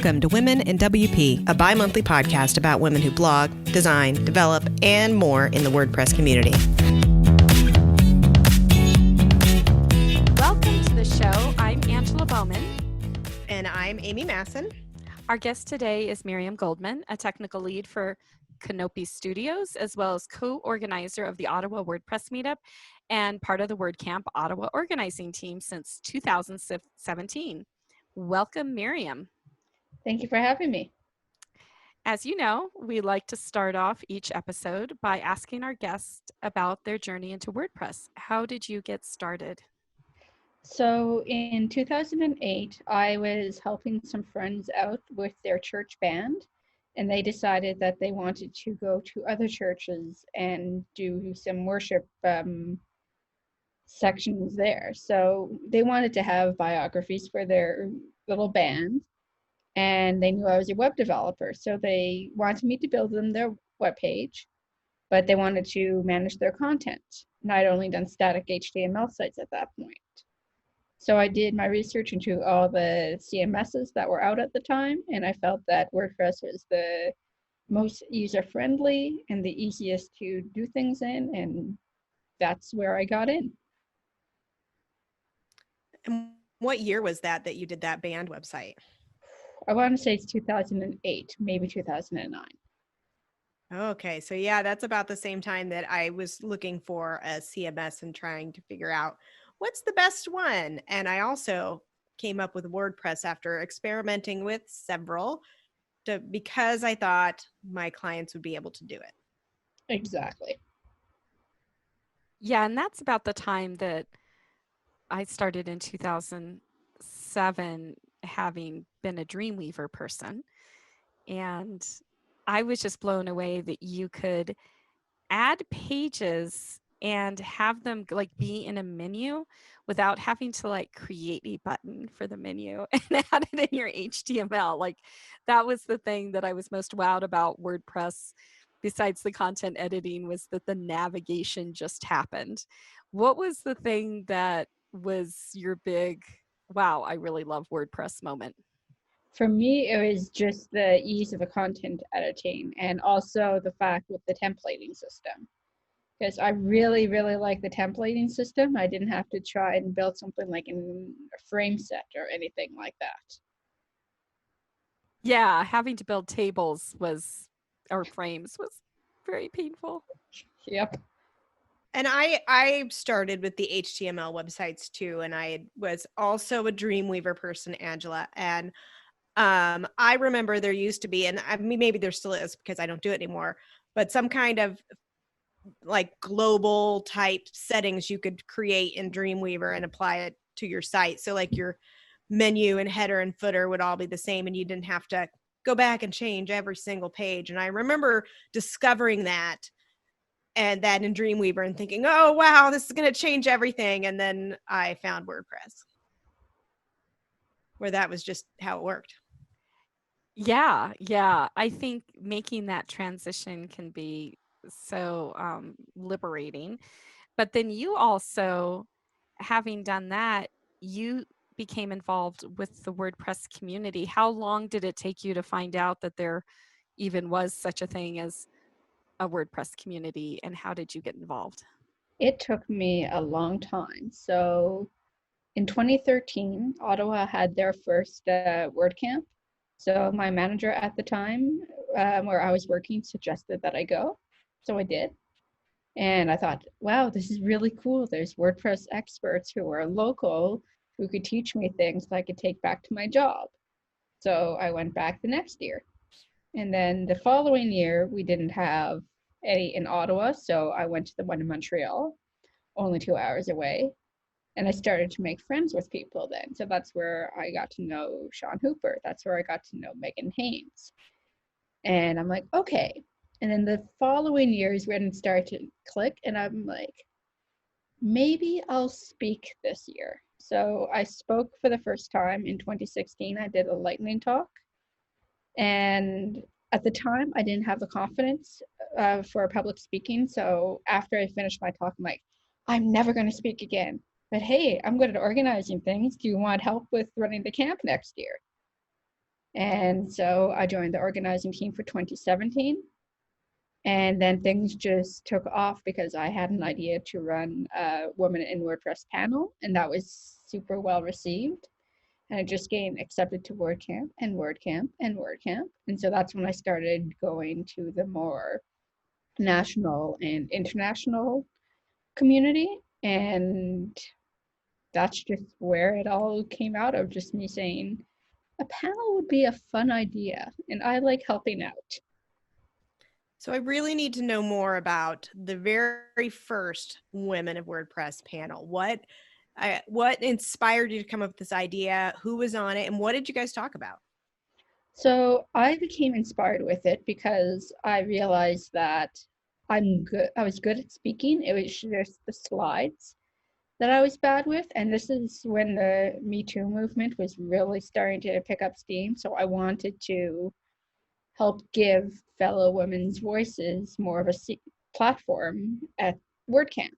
Welcome to Women in WP, a bi-monthly podcast about women who blog, design, develop, and more in the WordPress community. Welcome to the show. I'm Angela Bowman. And I'm Amy Masson. Our guest today is Miriam Goldman, a technical lead for Kanopi Studios, as well as co-organizer of the Ottawa WordPress meetup and part of the WordCamp Ottawa organizing team since 2017. Welcome, Miriam. Thank you for having me. As you know, we like to start off each episode by asking our guests about their journey into WordPress. How did you get started? So in 2008, I was helping some friends out with their church band, and they decided that they wanted to go to other churches and do some worship sections there. So they wanted to have biographies for their little band, and they knew I was a web developer. So they wanted me to build them their webpage, but they wanted to manage their content. And I'd only done static HTML sites at that point. So I did my research into all the CMSs that were out at the time, and I felt that WordPress was the most user-friendly and the easiest to do things in, and that's where I got in. And what year was that you did that band website? I want to say it's 2008, maybe 2009. Okay, so yeah, that's about the same time that I was looking for a CMS and trying to figure out what's the best one. And I also came up with WordPress after experimenting with several because I thought my clients would be able to do it. Exactly. Yeah, and that's about the time that I started in 2007, having been a Dreamweaver person. And I was just blown away that you could add pages and have them like be in a menu without having to like create a button for the menu and add it in your HTML. Like that was the thing that I was most wowed about WordPress, besides the content editing, was that the navigation just happened. What was the thing that was your big, wow, I really love WordPress moment? For me, it was just the ease of the content editing, and also the fact with the templating system. Because I really, really like the templating system. I didn't have to try and build something like in a frame set or anything like that. Yeah, having to build tables or frames was very painful. Yep. And I started with the HTML websites too, and I was also a Dreamweaver person, Angela. And I remember there used to be, and I mean, maybe there still is because I don't do it anymore, but some kind of like global type settings you could create in Dreamweaver and apply it to your site. So like your menu and header and footer would all be the same, and you didn't have to go back and change every single page. And I remember discovering that in Dreamweaver and thinking, oh, wow, this is going to change everything. And then I found WordPress, where that was just how it worked. Yeah. I think making that transition can be so liberating. But then you also, having done that, you became involved with the WordPress community. How long did it take you to find out that there even was such a thing as a WordPress community, and how did you get involved? It took me a long time. So in 2013, Ottawa had their first WordCamp. So my manager at the time, where I was working, suggested that I go. So I did. And I thought, wow, this is really cool. There's WordPress experts who are local who could teach me things that I could take back to my job. So I went back the next year. And then the following year, we didn't have any in Ottawa. So I went to the one in Montreal, only 2 hours away. And I started to make friends with people then. So that's where I got to know Sean Hooper. That's where I got to know Megan Haynes. And I'm like, okay. And then the following year is when it started to click. And I'm like, maybe I'll speak this year. So I spoke for the first time in 2016. I did a lightning talk. And at the time, I didn't have the confidence for public speaking. So after I finished my talk, I'm like, I'm never going to speak again. But hey, I'm good at organizing things. Do you want help with running the camp next year? And so I joined the organizing team for 2017. And then things just took off because I had an idea to run a Women in WordPress panel, and that was super well received. And it just gained accepted to WordCamp and WordCamp and WordCamp. And so that's when I started going to the more national and international community. And that's just where it all came out of, just me saying a panel would be a fun idea, and I like helping out. So I really need to know more about the very first Women of WordPress panel. What inspired you to come up with this idea? Who was on it, and what did you guys talk about? So I became inspired with it because I realized that I was good at speaking. It was just the slides that I was bad with. And this is when the Me Too movement was really starting to pick up steam. So I wanted to help give fellow women's voices more of a platform at WordCamps.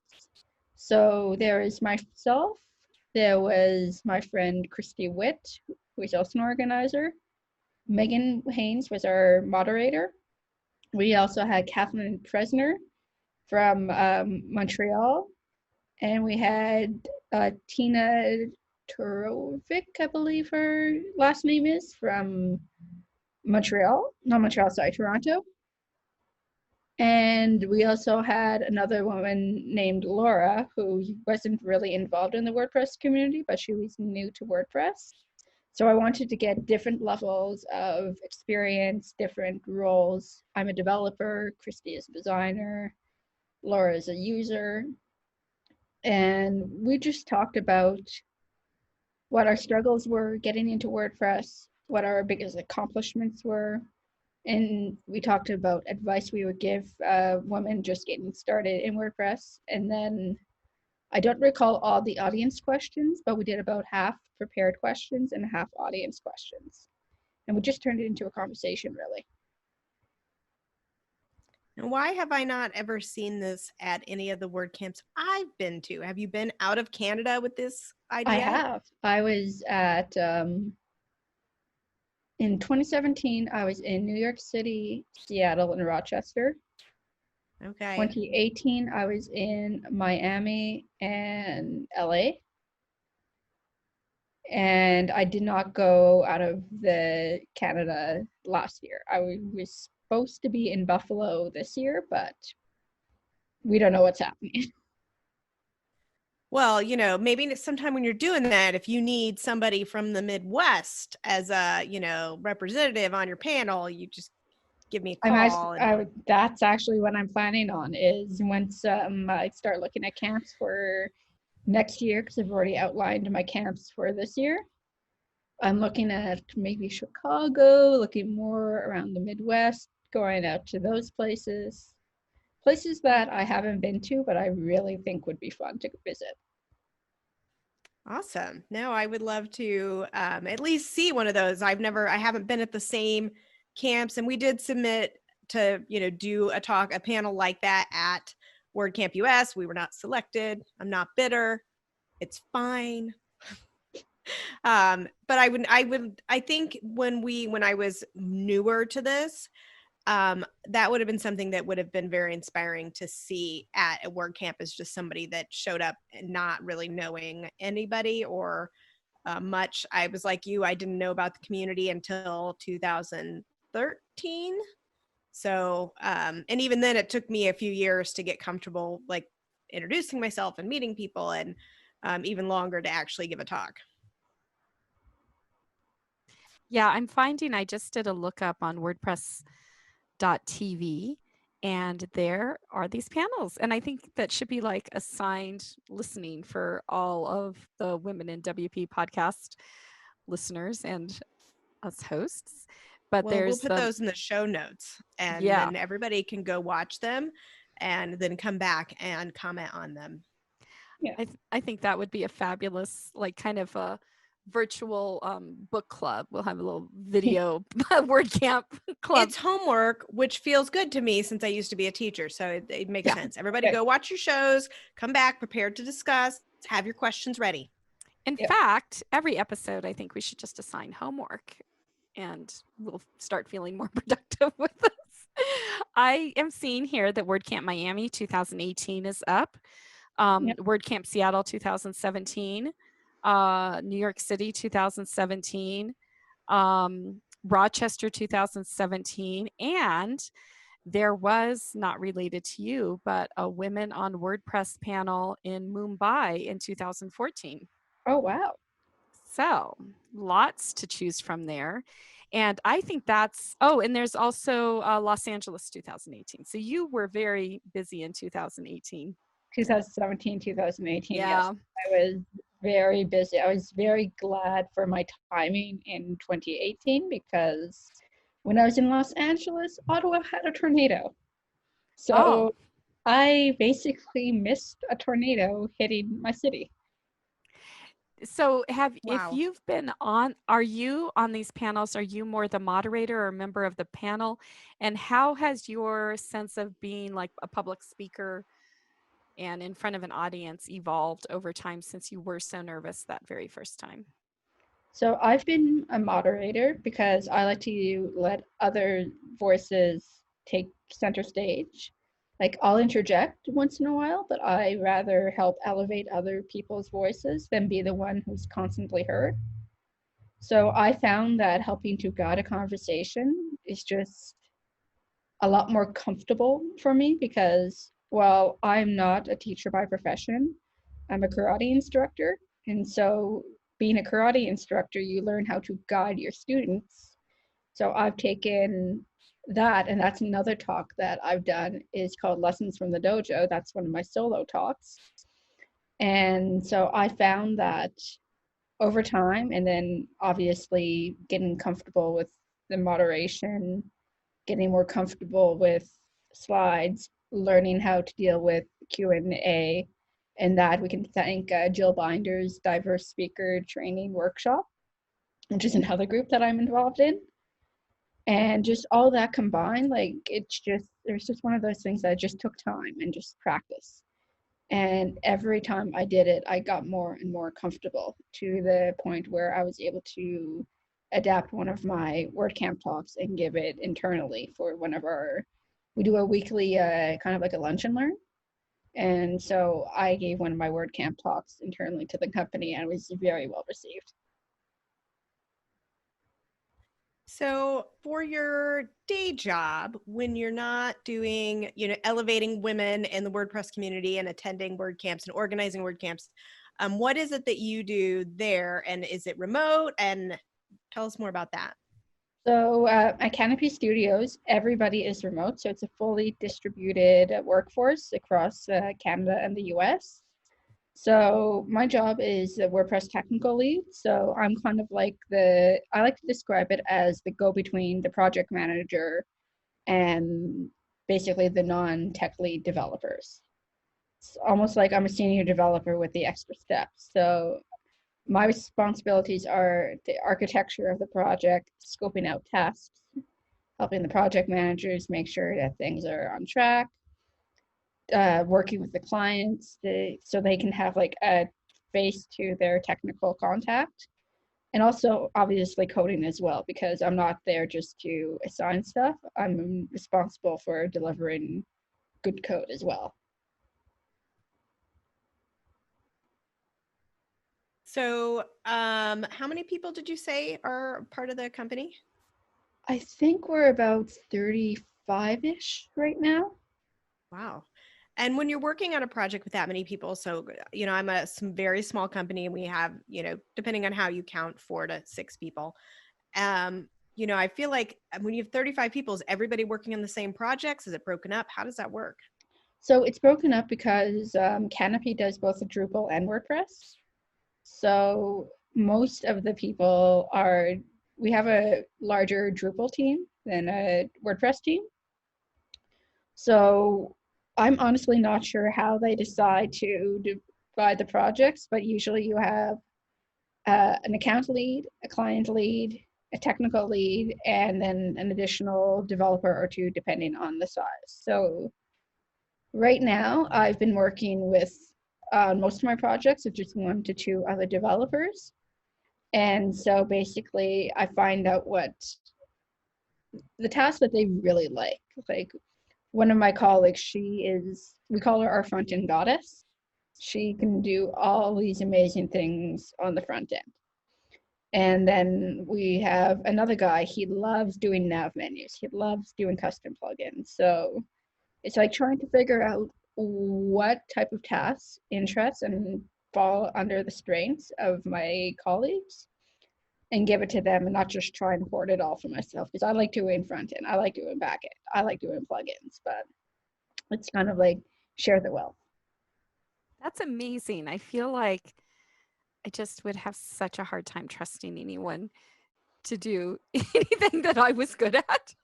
So there is myself, there was my friend Christy Witt, who is also an organizer. Megan Haynes was our moderator. We also had Kathleen Presner from Montreal, and we had Tina Torovic, I believe her last name is, from Toronto. And we also had another woman named Laura, who wasn't really involved in the WordPress community, but she was new to WordPress. So I wanted to get different levels of experience, different roles. I'm a developer, Christy is a designer, Laura is a user. And we just talked about what our struggles were getting into WordPress, what our biggest accomplishments were. And we talked about advice we would give women just getting started in WordPress. And then I don't recall all the audience questions, but we did about half prepared questions and half audience questions. And we just turned it into a conversation, really. And why have I not ever seen this at any of the WordCamps I've been to? Have you been out of Canada with this idea? I have. I was at, in 2017, I was in New York City, Seattle, and Rochester. Okay. 2018, I was in Miami and LA. And I did not go out of the Canada last year. I was supposed to be in Buffalo this year, but we don't know what's happening. Well, maybe sometime when you're doing that, if you need somebody from the Midwest as a, representative on your panel, you just give me a call. That's actually what I'm planning on, is once I start looking at camps for next year, because I've already outlined my camps for this year. I'm looking at maybe Chicago, looking more around the Midwest, going out to those places that I haven't been to, but I really think would be fun to visit. Awesome. No, I would love to at least see one of those. I haven't been at the same camps, and we did submit to, do a panel like that at WordCamp US. We were not selected. I'm not bitter. It's fine. But I think when I was newer to this, that would have been something that would have been very inspiring to see at a WordCamp, as just somebody that showed up and not really knowing anybody or much. I was like you, I didn't know about the community until 2013. So, and even then it took me a few years to get comfortable, like introducing myself and meeting people, and even longer to actually give a talk. Yeah, I'm finding, I just did a lookup on WordPress.tv, and there are these panels. And I think that should be like assigned listening for all of the Women in WP podcast listeners and us hosts. But we'll put those in the show notes, and then everybody can go watch them and then come back and comment on them. Yeah, I think that would be a fabulous, like, kind of a virtual book club. We'll have a little video WordCamp club. It's homework, which feels good to me since I used to be a teacher. So it makes sense. Everybody go watch your shows, come back prepared to discuss, have your questions ready. In fact, every episode, I think we should just assign homework. and we'll start feeling more productive with this. I am seeing here that WordCamp Miami 2018 is up. Yep. WordCamp Seattle 2017, New York City 2017, Rochester 2017, and there was, not related to you, but a Women on WordPress panel in Mumbai in 2014. Oh, wow. So lots to choose from there. And I think that's, oh, and there's also Los Angeles 2018. So you were very busy in 2018. 2017, 2018, yes. Yeah. I was very busy. I was very glad for my timing in 2018 because when I was in Los Angeles, Ottawa had a tornado. So Oh, I basically missed a tornado hitting my city. so if Wow. you've been on, are you on these panels, are you more the moderator or a member of the panel? And how has your sense of being like a public speaker and in front of an audience evolved over time since you were so nervous that very first time? So I've been a moderator because I like to let other voices take center stage. Like I'll interject once in a while, but I rather help elevate other people's voices than be the one who's constantly heard. So I found that helping to guide a conversation is just a lot more comfortable for me because, well, I'm not a teacher by profession. I'm a karate instructor. And so, being a karate instructor, you learn how to guide your students. So, I've taken that, and that's another talk that I've done is called Lessons from the Dojo. That's one of my solo talks. And so, I found that over time, and then obviously getting comfortable with the moderation, getting more comfortable with slides, learning how to deal with Q&A, and that we can thank Jill Binder's Diverse Speaker Training Workshop, which is another group that I'm involved in. And just all that combined, like there's just one of those things that just took time and just practice. And every time I did it, I got more and more comfortable to the point where I was able to adapt one of my WordCamp talks and give it internally for one of we do a weekly kind of like a lunch and learn. And so I gave one of my WordCamp talks internally to the company and it was very well received. So for your day job, when you're not doing, elevating women in the WordPress community and attending WordCamps and organizing WordCamps, what is it that you do there? And is it remote? And tell us more about that. So at Kanopi Studios, everybody is remote. So it's a fully distributed workforce across Canada and the US. So my job is the WordPress Technical Lead. So I'm kind of like I like to describe it as the go-between the project manager and basically the non-tech lead developers. It's almost like I'm a senior developer with the extra steps. So my responsibilities are the architecture of the project, scoping out tasks, helping the project managers make sure that things are on track, working with the clients so they can have like a face to their technical contact, and also obviously coding as well because I'm not there just to assign stuff. I'm responsible for delivering good code as well. So how many people did you say are part of the company? I think we're about 35-ish right now. Wow. And when you're working on a project with that many people, so, I'm some very small company and we have, depending on how you count, 4 to 6 people. I feel like when you have 35 people, is everybody working on the same projects? Is it broken up? How does that work? So it's broken up because Kanopi does both the Drupal and WordPress. So most of the people we have a larger Drupal team than a WordPress team. So I'm honestly not sure how they decide to divide the projects, but usually you have an account lead, a client lead, a technical lead, and then an additional developer or two, depending on the size. So right now, I've been working with most of my projects with just 1 to 2 other developers. And so basically I find out what the tasks that they really like. Like one of my colleagues, we call her our front end goddess. She can do all these amazing things on the front end. And then we have another guy, he loves doing nav menus. He loves doing custom plugins. So it's like trying to figure out what type of tasks interest and fall under the strengths of my colleagues and give it to them and not just try and hoard it all for myself. Because I like doing front end, I like doing back end, I like doing plugins, but it's kind of like share the wealth. That's amazing. I feel like I just would have such a hard time trusting anyone to do anything that I was good at.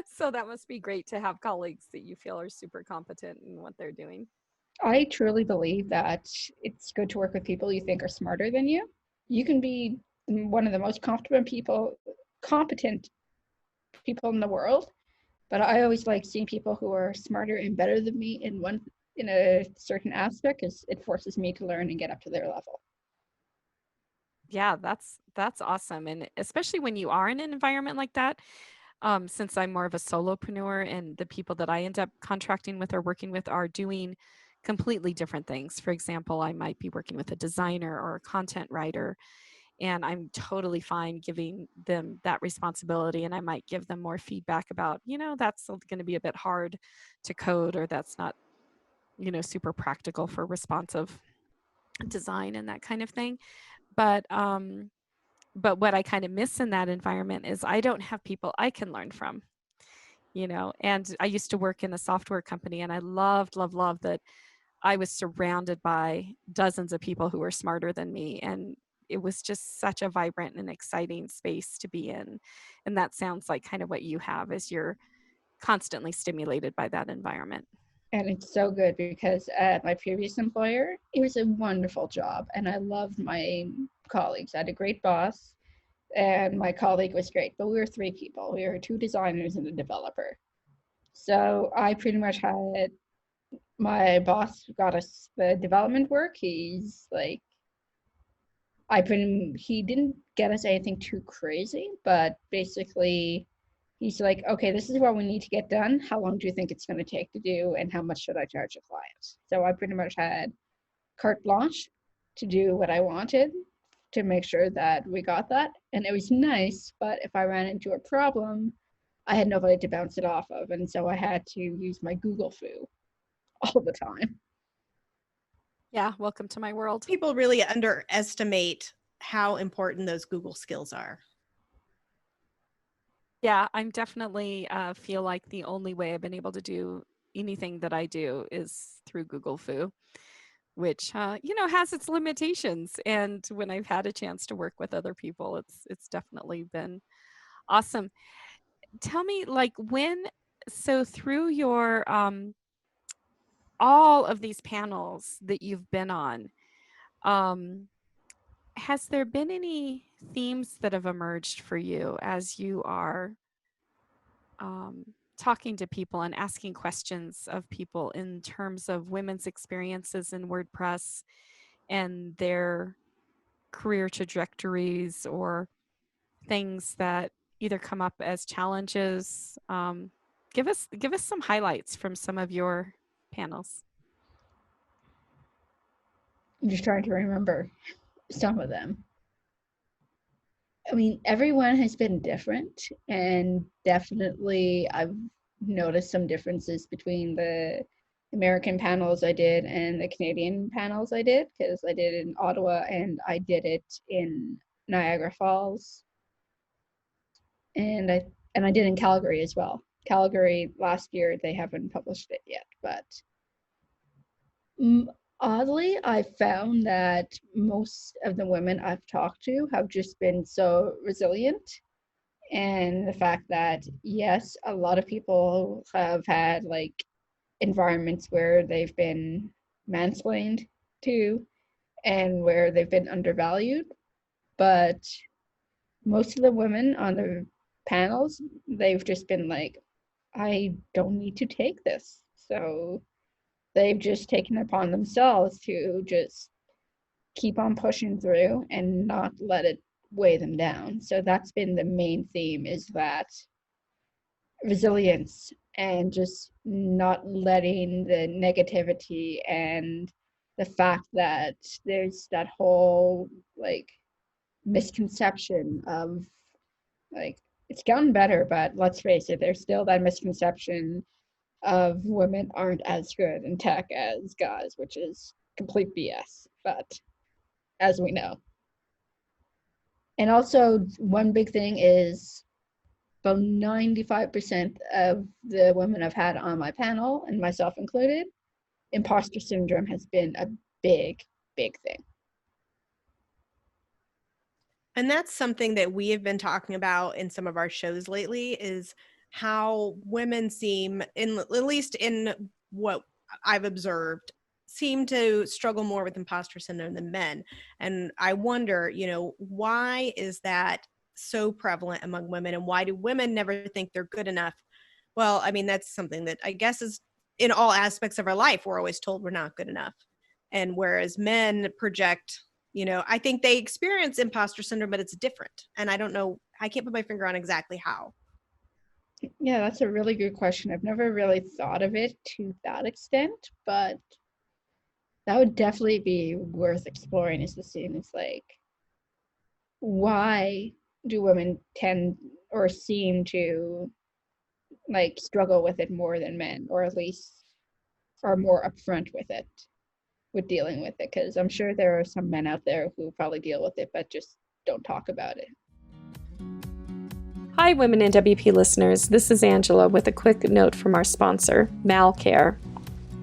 So that must be great to have colleagues that you feel are super competent in what they're doing. I truly believe that it's good to work with people you think are smarter than you. You can be one of the most competent people in the world, but I always like seeing people who are smarter and better than me in a certain aspect, because it forces me to learn and get up to their level. Yeah, that's awesome. And especially when you are in an environment like that, since I'm more of a solopreneur and the people that I end up contracting with or working with are doing completely different things. For example, I might be working with a designer or a content writer, and I'm totally fine giving them that responsibility. And I might give them more feedback about, that's going to be a bit hard to code, or that's not, super practical for responsive design and that kind of thing. But what I kind of miss in that environment is I don't have people I can learn from, and I used to work in a software company, and I loved that I was surrounded by dozens of people who were smarter than me. And it was just such a vibrant and exciting space to be in. And that sounds like kind of what you have, is you're constantly stimulated by that environment. And it's so good because at my previous employer, it was a wonderful job and I loved my colleagues. I had a great boss and my colleague was great, but we were 3 people. We were 2 designers and a developer. So I pretty much had, my boss got us the development work. He's like, he didn't get us anything too crazy, but basically he's like, okay, this is what we need to get done. How long do you think it's going to take to do, and how much should I charge the client? So I pretty much had carte blanche to do what I wanted to make sure that we got that. And it was nice, but if I ran into a problem, I had nobody to bounce it off of. And so I had to use my Google foo all the time. Yeah, welcome to my world. People really underestimate how important those Google skills are. Yeah, I'm definitely feel like the only way I've been able to do anything that I do is through Google Foo, which has its limitations. And when I've had a chance to work with other people, it's definitely been awesome. Tell me, so through your all of these panels that you've been on, has there been any themes that have emerged for you as you are talking to people and asking questions of people in terms of women's experiences in WordPress and their career trajectories, or things that either come up as challenges? Give us some highlights from some of your panels. I'm just trying to remember some of them. I mean, everyone has been different, and definitely I've noticed some differences between the American panels I did and the Canadian panels I did, because I did it in Ottawa and I did it in Niagara Falls, and I did in Calgary as well. Calgary last year, they haven't published it yet, but oddly, I found that most of the women I've talked to have just been so resilient. And the fact that, yes, a lot of people have had like environments where they've been mansplained to and where they've been undervalued. But most of the women on the panels, they've just been like, I don't need to take this. So they've just taken it upon themselves to just keep on pushing through and not let it weigh them down. So that's been the main theme, is that resilience and just not letting the negativity and the fact that there's that whole like misconception of like, it's gotten better, but let's face it, there's still that misconception of women aren't as good in tech as guys, which is complete BS, but as we know. And also, one big thing is about 95% of the women I've had on my panel, and myself included, imposter syndrome has been a big, big thing. And that's something that we have been talking about in some of our shows lately, is how women seem, at least in what I've observed, seem to struggle more with imposter syndrome than men. And I wonder, why is that so prevalent among women, and why do women never think they're good enough? Well, I mean, that's something that I guess is in all aspects of our life. We're always told we're not good enough. And whereas men project, I think they experience imposter syndrome, but it's different. And I don't know, I can't put my finger on exactly how. Yeah, that's a really good question. I've never really thought of it to that extent, but that would definitely be worth exploring, is the scene. It's like, why do women tend or seem to like struggle with it more than men, or at least are more upfront with it, with dealing with it? Because I'm sure there are some men out there who probably deal with it but just don't talk about it. Hi, Women in WP listeners. This is Angela with a quick note from our sponsor, Malcare.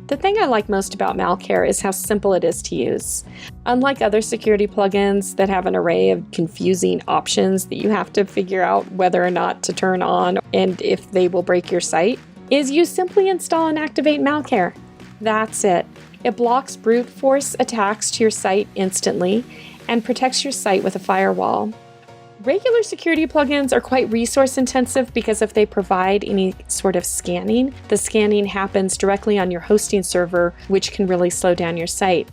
The thing I like most about Malcare is how simple it is to use. Unlike other security plugins that have an array of confusing options that you have to figure out whether or not to turn on and if they will break your site, you simply install and activate Malcare. That's it. It blocks brute force attacks to your site instantly and protects your site with a firewall. Regular security plugins are quite resource intensive because if they provide any sort of scanning, the scanning happens directly on your hosting server, which can really slow down your site.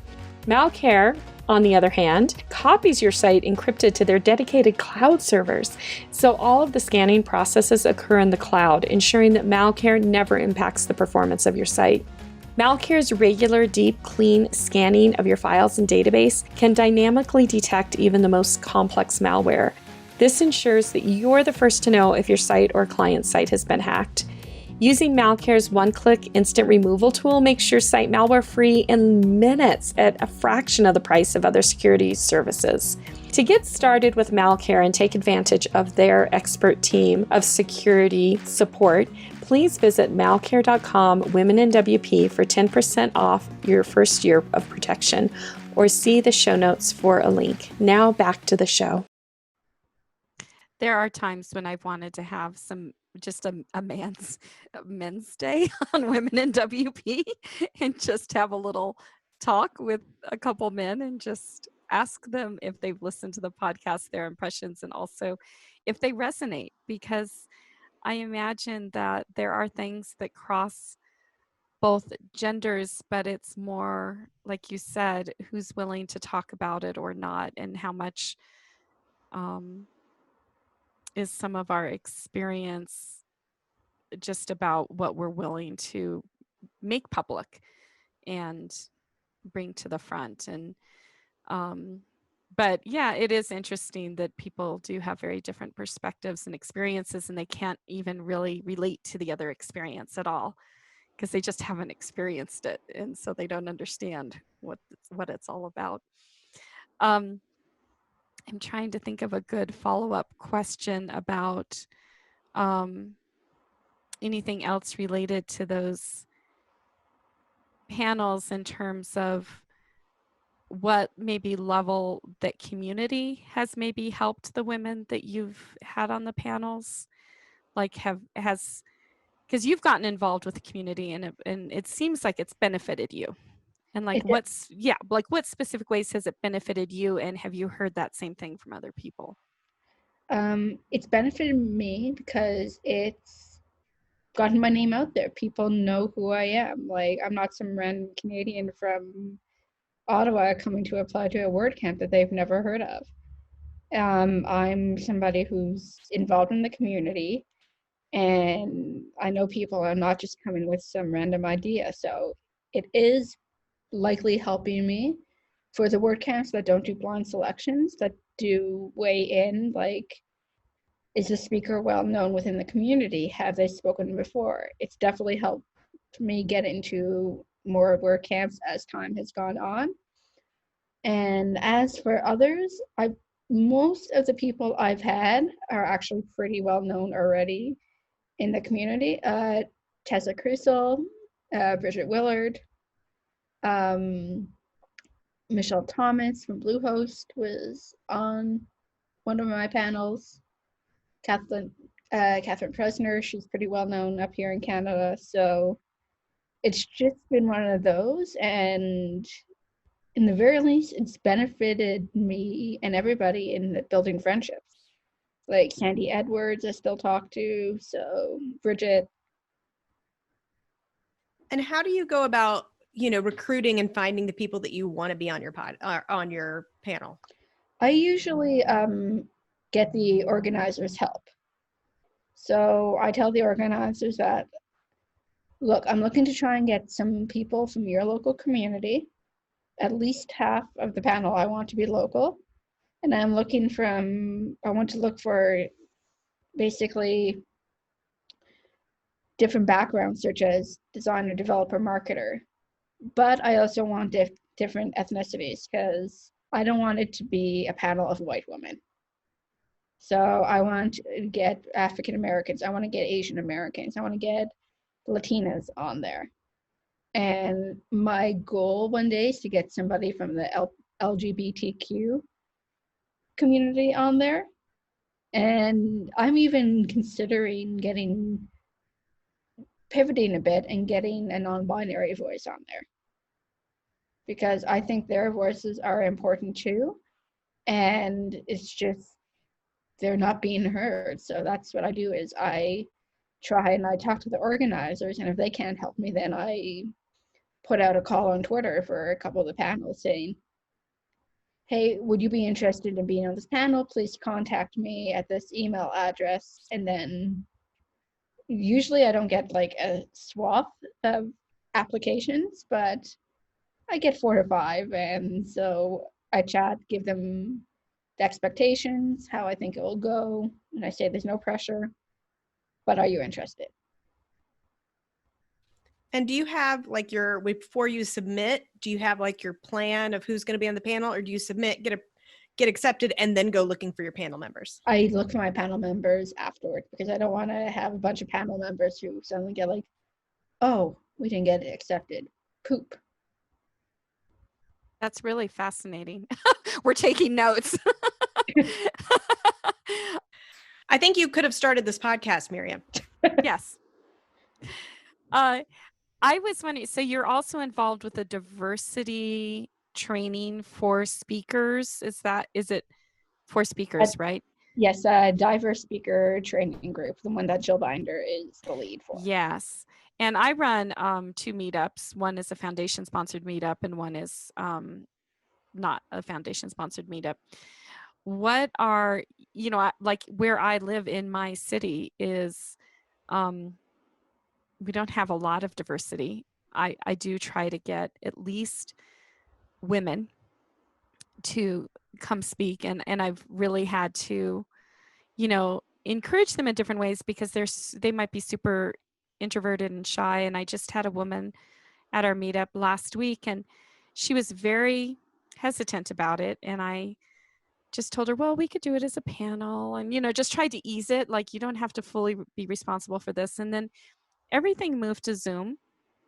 Malcare, on the other hand, copies your site encrypted to their dedicated cloud servers. So all of the scanning processes occur in the cloud, ensuring that Malcare never impacts the performance of your site. Malcare's regular, deep, clean scanning of your files and database can dynamically detect even the most complex malware. This ensures that you're the first to know if your site or client site has been hacked. Using Malcare's one-click instant removal tool makes your site malware-free in minutes at a fraction of the price of other security services. To get started with Malcare and take advantage of their expert team of security support, please visit malcare.com Women in WP for 10% off your first year of protection, or see the show notes for a link. Now back to the show. There are times when I've wanted to have just a men's day on Women in WP and just have a little talk with a couple men and just ask them if they've listened to the podcast, their impressions, and also if they resonate, because I imagine that there are things that cross both genders, but it's more, like you said, who's willing to talk about it or not, and how much is some of our experience just about what we're willing to make public and bring to the front. And but yeah, it is interesting that people do have very different perspectives and experiences, and they can't even really relate to the other experience at all because they just haven't experienced it, and so they don't understand what it's all about. I'm trying to think of a good follow-up question about anything else related to those panels in terms of what maybe level that community has maybe helped the women that you've had on the panels, like because you've gotten involved with the community and it seems like it's benefited you. And like what specific ways has it benefited you, and have you heard that same thing from other people? It's benefited me because it's gotten my name out there. People know who I am. Like, I'm not some random Canadian from Ottawa coming to apply to a WordCamp that they've never heard of. I'm somebody who's involved in the community, and I know people are not just coming with some random idea. So it is likely helping me for the WordCamps that don't do blind selections, that do weigh in, like, is the speaker well known within the community? Have they spoken before? It's definitely helped me get into more WordCamps as time has gone on. And as for others, most of the people I've had are actually pretty well known already in the community. Tessa Crusoe, Bridget Willard, Michelle Thomas from Bluehost was on one of my panels. Catherine Presner, she's pretty well known up here in Canada. So it's just been one of those, and in the very least, it's benefited me and everybody in building friendships. Like Sandy Edwards, I still talk to. So Bridget. And how do you go about, recruiting and finding the people that you want to be on your on your panel? I usually get the organizers' help. So I tell the organizers that, look, I'm looking to try and get some people from your local community. At least half of the panel I want to be local. And I want to look for basically different backgrounds, such as designer, developer, marketer. But I also want different ethnicities, because I don't want it to be a panel of white women. So I want to get African Americans. I want to get Asian Americans. I want to get Latinas on there. And my goal one day is to get somebody from the LGBTQ community on there. And I'm even considering pivoting a bit and getting a non-binary voice on there, because I think their voices are important too. And it's just, they're not being heard. So that's what I do, is I try and I talk to the organizers, and if they can't help me, then I put out a call on Twitter for a couple of the panels saying, hey, would you be interested in being on this panel? Please contact me at this email address. And then usually I don't get like a swath of applications, but I get 4 to 5. And so I chat, give them the expectations, how I think it will go. And I say there's no pressure, but are you interested? And do you have like before you submit, do you have like your plan of who's going to be on the panel, or do you submit, get accepted, and then go looking for your panel members? I look for my panel members afterwards, because I don't want to have a bunch of panel members who suddenly get like, oh, we didn't get accepted. Poop. That's really fascinating. We're taking notes. I think you could have started this podcast, Miriam. Yes. I was wondering, so you're also involved with the diversity training for speakers. Is it for speakers, right? Yes, diverse speaker training group, the one that Jill Binder is the lead for. Yes. And I run 2 meetups. One is a foundation sponsored meetup, and one is not a foundation sponsored meetup. What are, like where I live in my city is, we don't have a lot of diversity. I do try to get at least women to come speak, and I've really had to, encourage them in different ways, because they might be super introverted and shy. And I just had a woman at our meetup last week, and she was very hesitant about it. And I just told her, well, we could do it as a panel, and, just tried to ease it. Like, you don't have to fully be responsible for this. And then everything moved to Zoom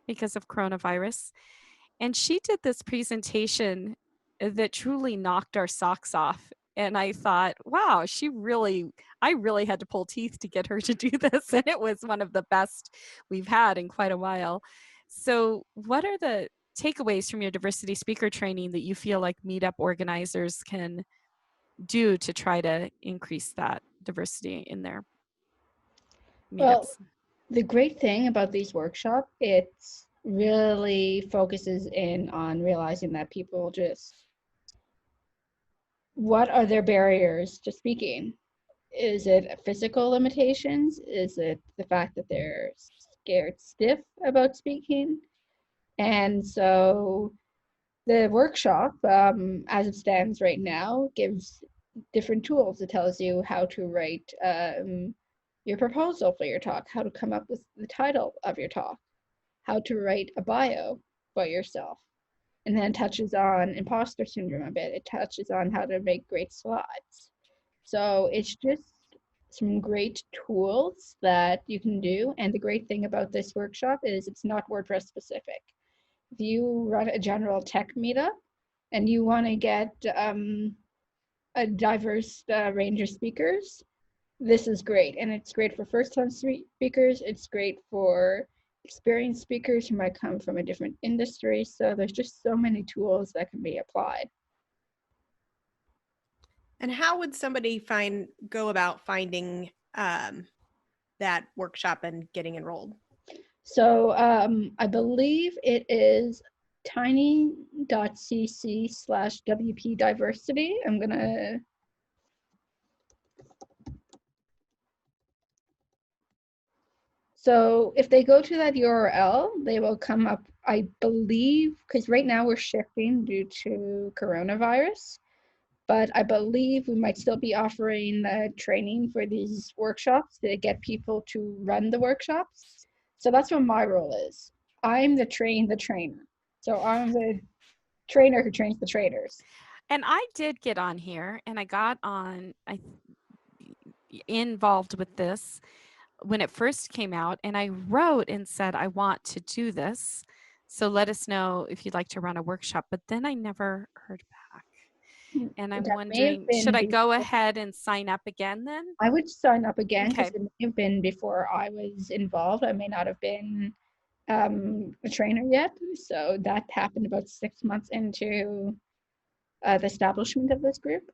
because of coronavirus. And she did this presentation that truly knocked our socks off. And I thought, wow, I really had to pull teeth to get her to do this. And it was one of the best we've had in quite a while. So what are the takeaways from your diversity speaker training that you feel like meetup organizers can do to try to increase that diversity in their meetups? Well, the great thing about these workshops, it really focuses in on realizing that people just what are their barriers to speaking? Is it physical limitations? Is it the fact that they're scared stiff about speaking? And so the workshop, as it stands right now, gives different tools. It tells you how to write your proposal for your talk, how to come up with the title of your talk, how to write a bio about yourself, and then touches on imposter syndrome a bit. It touches on how to make great slides. So it's just some great tools that you can do. And the great thing about this workshop is it's not WordPress specific. If you run a general tech meetup and you want to get a diverse range of speakers, this is great. And it's great for first-time speakers. It's great for experienced speakers who might come from a different industry. So there's just so many tools that can be applied. And how would somebody go about finding that workshop and getting enrolled? So I believe it is tiny.cc/WP diversity. I'm gonna. So if they go to that URL, they will come up, I believe, because right now we're shifting due to coronavirus, but I believe we might still be offering training for these workshops to get people to run the workshops. So that's what my role is. I'm the trainer. So I'm the trainer who trains the trainers. And I did get on here, and I got on, involved with this when it first came out, and I wrote and said, I want to do this. So let us know if you'd like to run a workshop. But then I never heard back. And I'm wondering, should I go ahead and sign up again then? I would sign up again because Okay. it may have been before I was involved. I may not have been a trainer yet. So that happened about 6 months into the establishment of this group.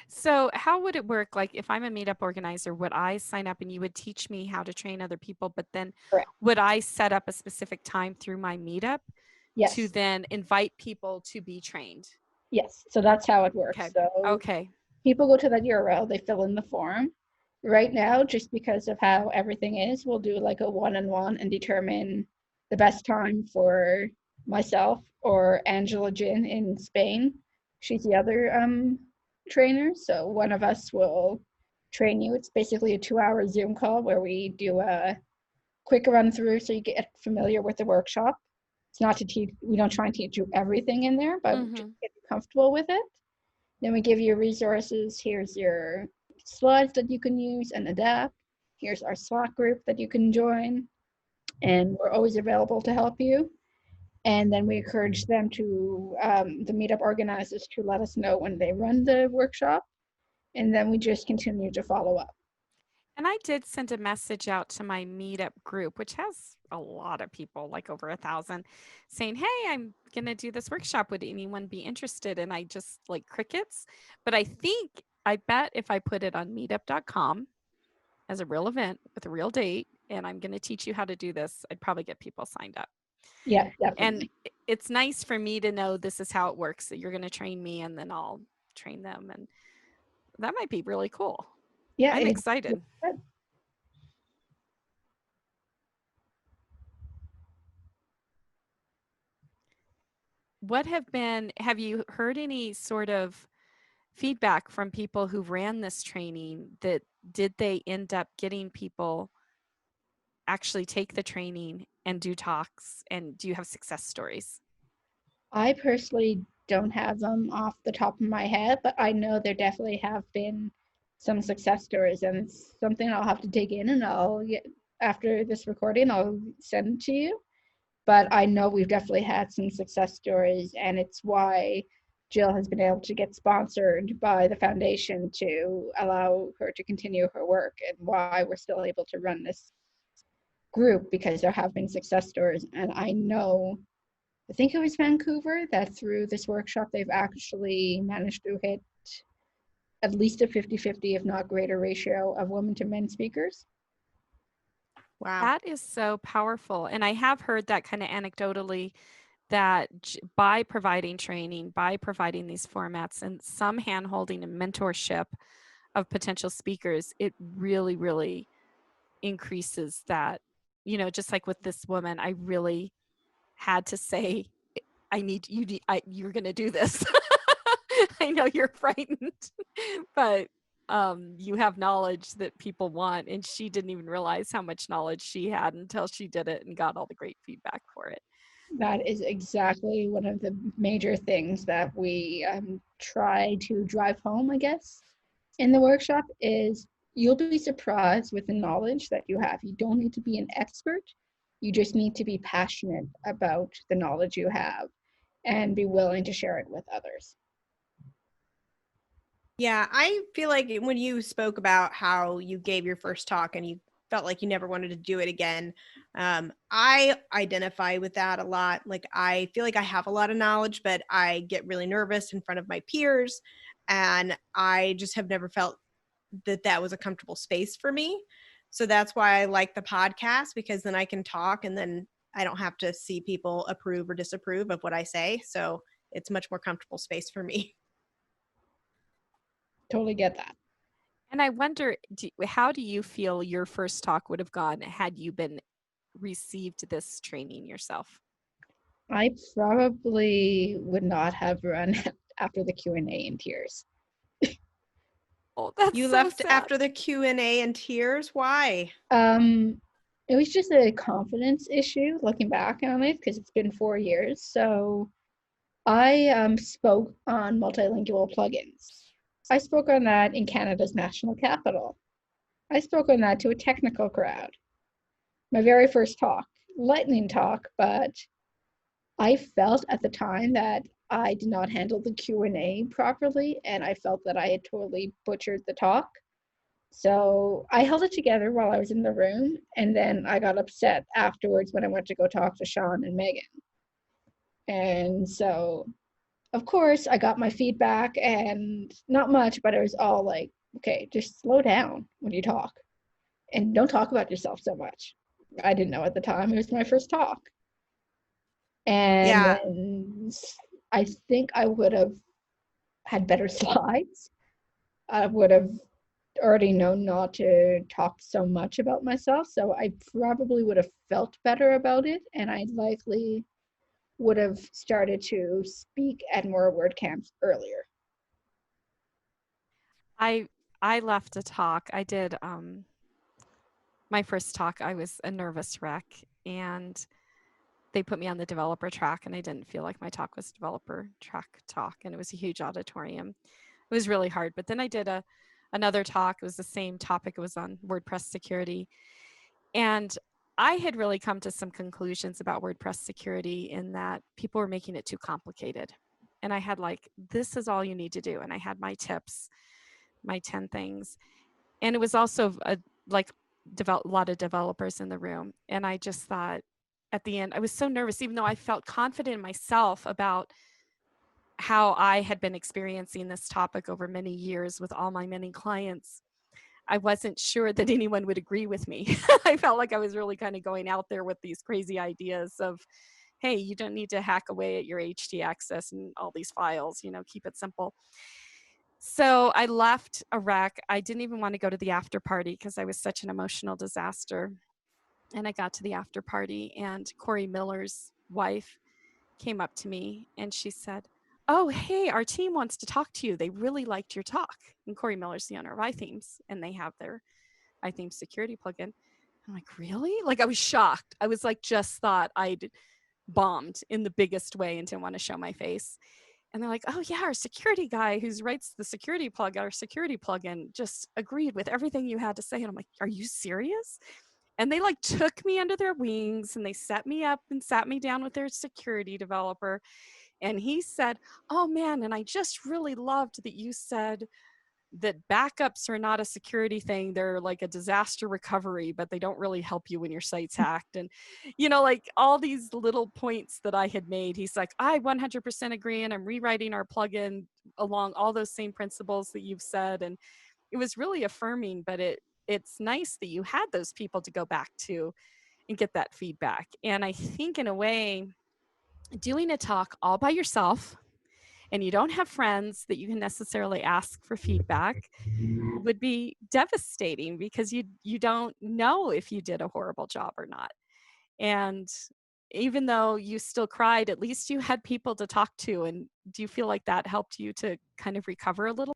So how would it work? Like if I'm a meetup organizer, would I sign up and you would teach me how to train other people, but then Correct. would I set up a specific time through my meetup Yes. to then invite people to be trained? Yes. So that's how it works. Okay. So Okay. people go to that URL, they fill in the form. Right now, just because of how everything is, we'll do like a one-on-one and determine the best time for myself or Angela Jin in Spain. She's the other trainer. So one of us will train you. It's basically a 2-hour Zoom call where we do a quick run through so you get familiar with the workshop. It's not to teach, we don't try and teach you everything in there, but just get you comfortable with it. Then we give you resources. Here's your slides that you can use and adapt. Here's our Slack group that you can join. And we're always available to help you. And then we encourage them to, the meetup organizers, to let us know when they run the workshop. And then we just continue to follow up. And I did send a message out to my meetup group, which has a lot of people, like over 1,000, saying, hey, I'm going to do this workshop. Would anyone be interested? And I just like crickets. But I bet if I put it on meetup.com as a real event with a real date, and I'm going to teach you how to do this, I'd probably get people signed up. Yeah, definitely. And it's nice for me to know this is how it works, that you're going to train me and then I'll train them. And that might be really cool. Yeah, I'm excited. Have you heard any sort of feedback from people who ran this training that did they end up getting people actually take the training and do talks? And do you have success stories? I personally don't have them off the top of my head, but I know there definitely have been some success stories, and it's something I'll have to dig in, and after this recording, I'll send it to you. But I know we've definitely had some success stories, and it's why Jill has been able to get sponsored by the foundation to allow her to continue her work, and why we're still able to run this group, because there have been success stories. And I know, I think it was Vancouver, that through this workshop, they've actually managed to hit at least a 50-50, if not greater ratio of women to men speakers. Wow. That is so powerful. And I have heard that kind of anecdotally that by providing training, by providing these formats and some hand-holding and mentorship of potential speakers, it really, really increases that, you know, just like with this woman, I really had to say, I need you, you're going to do this. I know you're frightened, but you have knowledge that people want. And she didn't even realize how much knowledge she had until she did it and got all the great feedback for it. That is exactly one of the major things that we try to drive home, I guess, in the workshop is you'll be surprised with the knowledge that you have. You don't need to be an expert. You just need to be passionate about the knowledge you have and be willing to share it with others. Yeah, I feel like when you spoke about how you gave your first talk and you felt like you never wanted to do it again, I identify with that a lot. Like, I feel like I have a lot of knowledge, but I get really nervous in front of my peers, and I just have never felt that that was a comfortable space for me. So that's why I like the podcast, because then I can talk and then I don't have to see people approve or disapprove of what I say. So it's a much more comfortable space for me. Totally get that. And I wonder, how do you feel your first talk would have gone had you been received this training yourself? I probably would not have run after the Q&A in tears. Oh, that's You so left sad. after the Q&A in tears? Why? It was just a confidence issue looking back on it because it's been 4 years. So I spoke on multilingual plugins. I spoke on that in Canada's national capital. I spoke on that to a technical crowd. My very first talk, lightning talk, but I felt at the time that I did not handle the Q&A properly, and I felt that I had totally butchered the talk. So I held it together while I was in the room, and then I got upset afterwards when I went to go talk to Sean and Megan. And so, of course, I got my feedback, and not much, but it was all like, okay, just slow down when you talk, and don't talk about yourself so much. I didn't know at the time, it was my first talk. And Yeah. then I think I would have had better slides. I would have already known not to talk so much about myself. So I probably would have felt better about it. And I likely would have started to speak at more WordCamps earlier. I left a talk. I did my first talk. I was a nervous wreck, and they put me on the developer track, and I didn't feel like my talk was developer track talk, and it was a huge auditorium. It was really hard. But then I did another talk. It was the same topic. It was on WordPress security. And I had really come to some conclusions about WordPress security in that people were making it too complicated. And I had like, this is all you need to do. And I had my tips, my 10 things. And it was also a lot of developers in the room. And I just thought at the end, I was so nervous, even though I felt confident in myself about how I had been experiencing this topic over many years with all my many clients. I wasn't sure that anyone would agree with me. I felt like I was really kind of going out there with these crazy ideas of, hey, you don't need to hack away at your htaccess and all these files, you know, keep it simple. So I left a wreck. I didn't even want to go to the after party because I was such an emotional disaster. And I got to the after party, and Corey Miller's wife came up to me and she said, oh, hey, our team wants to talk to you. They really liked your talk. And Corey Miller's the owner of iThemes, and they have their iThemes security plugin. I'm like, really? Like, I was shocked. I was like, just thought I'd bombed in the biggest way and didn't want to show my face. And they're like, oh yeah, our security guy who writes the security plugin, our security plugin, just agreed with everything you had to say. And I'm like, are you serious? And they like took me under their wings and they set me up and sat me down with their security developer. And he said, oh man, and I just really loved that you said that backups are not a security thing. They're like a disaster recovery, but they don't really help you when your site's hacked. And, you know, like all these little points that I had made, he's like, I 100% agree. And I'm rewriting our plugin along all those same principles that you've said. And it was really affirming, but it's nice that you had those people to go back to and get that feedback. And I think in a way, doing a talk all by yourself and you don't have friends that you can necessarily ask for feedback would be devastating because you don't know if you did a horrible job or not. And even though you still cried, at least you had people to talk to. And do you feel like that helped you to kind of recover a little?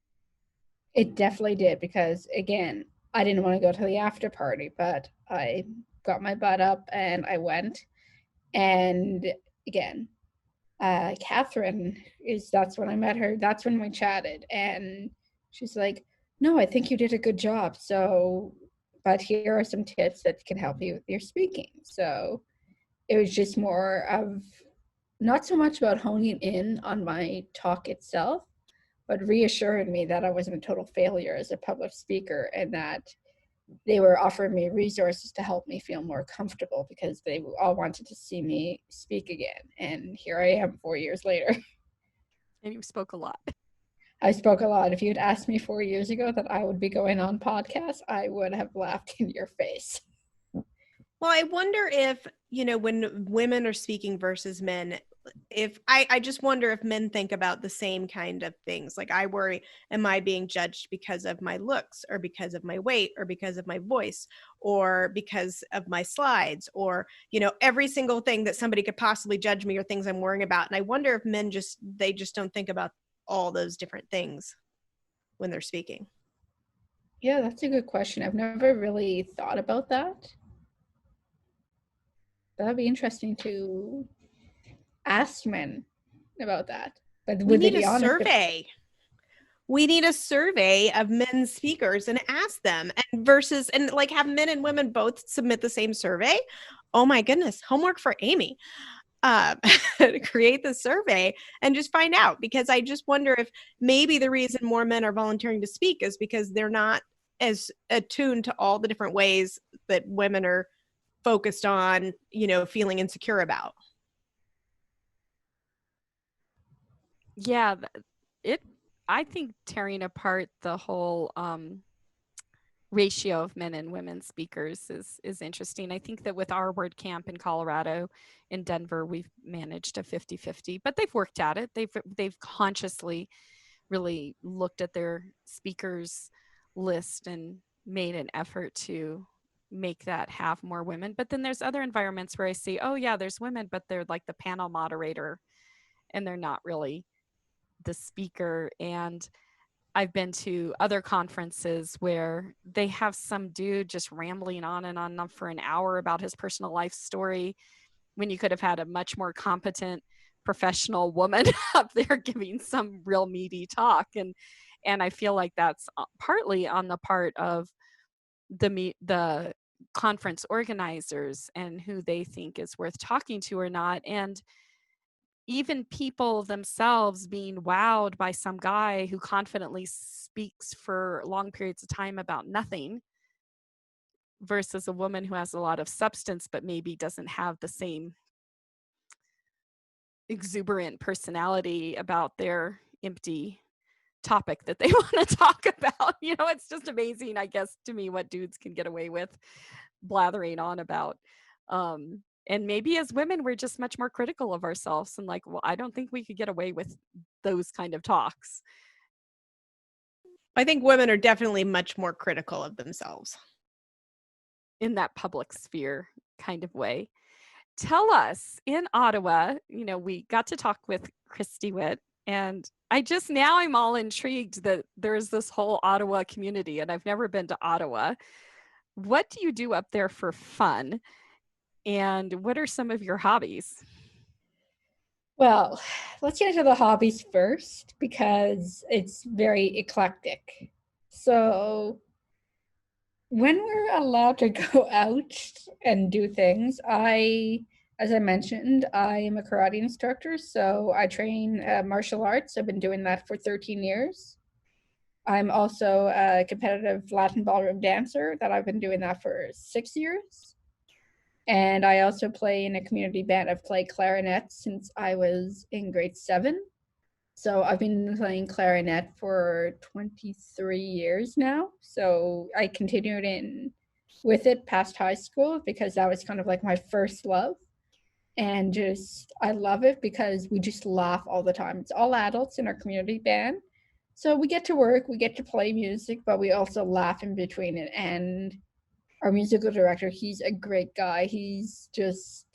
It definitely did, because again, I didn't want to go to the after party, but I got my butt up and I went. And again, Catherine that's when I met her. That's when we chatted. And she's like, no, I think you did a good job. So, but here are some tips that can help you with your speaking. So it was just more of not so much about honing in on my talk itself, but reassuring me that I wasn't a total failure as a public speaker, and that they were offering me resources to help me feel more comfortable, because they all wanted to see me speak again. And here I am 4 years later. And you spoke a lot. I spoke a lot. If you'd asked me 4 years ago that I would be going on podcasts, I would have laughed in your face. Well, I wonder if, when women are speaking versus men, if I just wonder if men think about the same kind of things. Like, I worry, am I being judged because of my looks, or because of my weight, or because of my voice, or because of my slides, or, every single thing that somebody could possibly judge me, or things I'm worrying about. And I wonder if men they just don't think about all those different things when they're speaking. Yeah, that's a good question. I've never really thought about that. That'd be interesting to ask men about that. But We would they need be a honest? survey. We need a survey of men speakers and ask them, and like have men and women both submit the same survey. Oh my goodness, homework for Amy. Create the survey and just find out, because I just wonder if maybe the reason more men are volunteering to speak is because they're not as attuned to all the different ways that women are focused on, feeling insecure about. Yeah, I think tearing apart the whole ratio of men and women speakers is interesting. I think that with our WordCamp in Colorado, in Denver, we've managed a 50-50, but they've worked at it. They've consciously really looked at their speakers list and made an effort to make that have more women. But then there's other environments where I see, oh yeah, there's women, but they're like the panel moderator and they're not really the speaker. And I've been to other conferences where they have some dude just rambling on and on for an hour about his personal life story, when you could have had a much more competent professional woman up there giving some real meaty talk. And I feel like that's partly on the part of the conference organizers and who they think is worth talking to or not. And even people themselves being wowed by some guy who confidently speaks for long periods of time about nothing, versus a woman who has a lot of substance but maybe doesn't have the same exuberant personality about their empty topic that they want to talk about. It's just amazing, I guess, to me, what dudes can get away with blathering on about. And maybe as women, we're just much more critical of ourselves and like, well, I don't think we could get away with those kind of talks. I think women are definitely much more critical of themselves in that public sphere kind of way. Tell us, in Ottawa, we got to talk with Christy Witt, and I'm all intrigued that there's this whole Ottawa community, and I've never been to Ottawa. What do you do up there for fun? And what are some of your hobbies? Well, let's get into the hobbies first, because it's very eclectic. So when we're allowed to go out and do things, as I mentioned, I am a karate instructor, so I train martial arts. I've been doing that for 13 years. I'm also a competitive Latin ballroom dancer that I've been doing that for 6 years. And I also play in a community band. I've played clarinet since I was in grade 7. So I've been playing clarinet for 23 years now. So I continued with it past high school, because that was kind of like my first love. And just, I love it because we just laugh all the time. It's all adults in our community band. So we get to work, we get to play music, but we also laugh in between it. And our musical director, he's a great guy. He's just,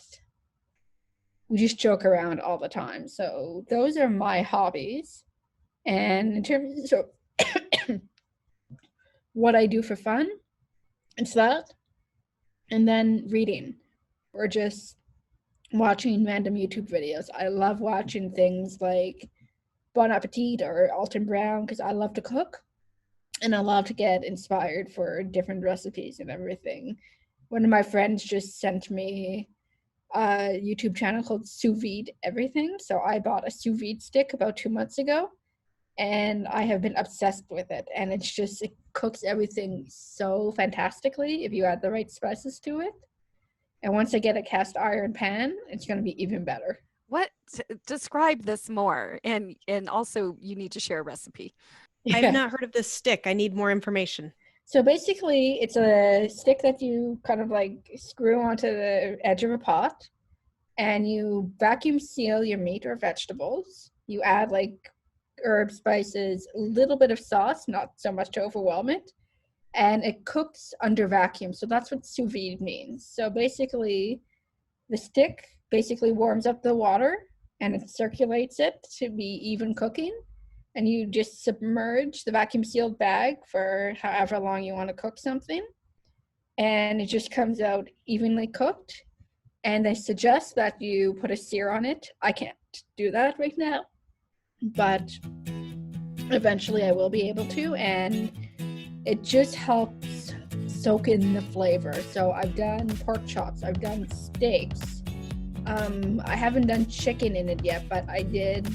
we just joke around all the time. So those are my hobbies. And in terms of what I do for fun, it's that. And then reading, or just watching random YouTube videos. I love watching things like Bon Appetit or Alton Brown because I love to cook and I love to get inspired for different recipes and everything. One of my friends just sent me a YouTube channel called Sous Vide Everything. So I bought a sous vide stick about 2 months ago and I have been obsessed with it. And it's just, it cooks everything so fantastically if you add the right spices to it. And once I get a cast iron pan, it's going to be even better. What? Describe this more. And also you need to share a recipe. I have not heard of this stick. I need more information. So basically, it's a stick that you kind of like screw onto the edge of a pot, and you vacuum seal your meat or vegetables. You add like herbs, spices, a little bit of sauce, not so much to overwhelm it, and it cooks under vacuum. So that's what sous vide means. So basically, the stick basically warms up the water and it circulates it to be even cooking. And you just submerge the vacuum sealed bag for however long you want to cook something. And it just comes out evenly cooked. And they suggest that you put a sear on it. I can't do that right now, but eventually I will be able to. And it just helps soak in the flavor. So I've done pork chops, I've done steaks. I haven't done chicken in it yet, but I did.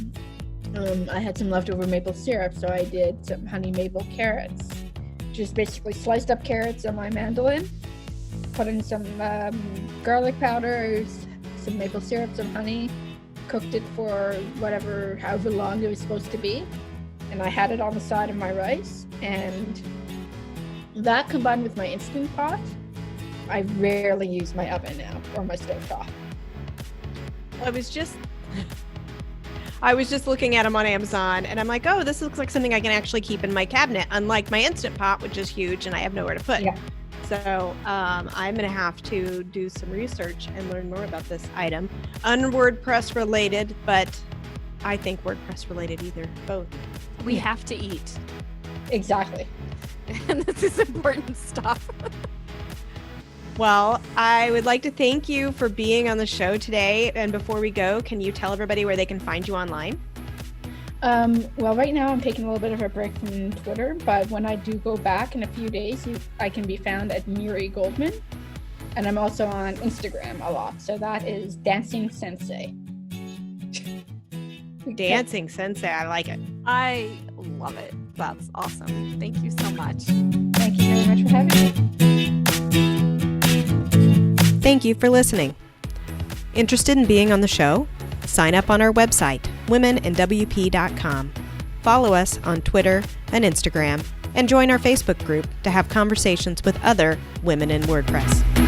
I had some leftover maple syrup, so I did some honey maple carrots. Just basically sliced up carrots on my mandolin, put in some garlic powder, some maple syrup, some honey, cooked it for however long it was supposed to be, and I had it on the side of my rice. And that combined with my Instant Pot, I rarely use my oven now or my stovetop. I was just looking at them on Amazon and I'm like, oh, this looks like something I can actually keep in my cabinet, unlike my Instant Pot, which is huge and I have nowhere to put. Yeah. So I'm going to have to do some research and learn more about this item. Un-WordPress related, but I think WordPress related either. Both. We have to eat. Exactly. And this is important stuff. Well, I would like to thank you for being on the show today. And before we go, can you tell everybody where they can find you online? Well, right now I'm taking a little bit of a break from Twitter, but when I do go back in a few days, I can be found at Goldman. And I'm also on Instagram a lot. So that is Dancing Sensei. Dancing Sensei. I like it. I love it. That's awesome. Thank you so much. Thank you very much for having me. Thank you for listening. Interested in being on the show? Sign up on our website, womenandwp.com. Follow us on Twitter and Instagram, and join our Facebook group to have conversations with other women in WordPress.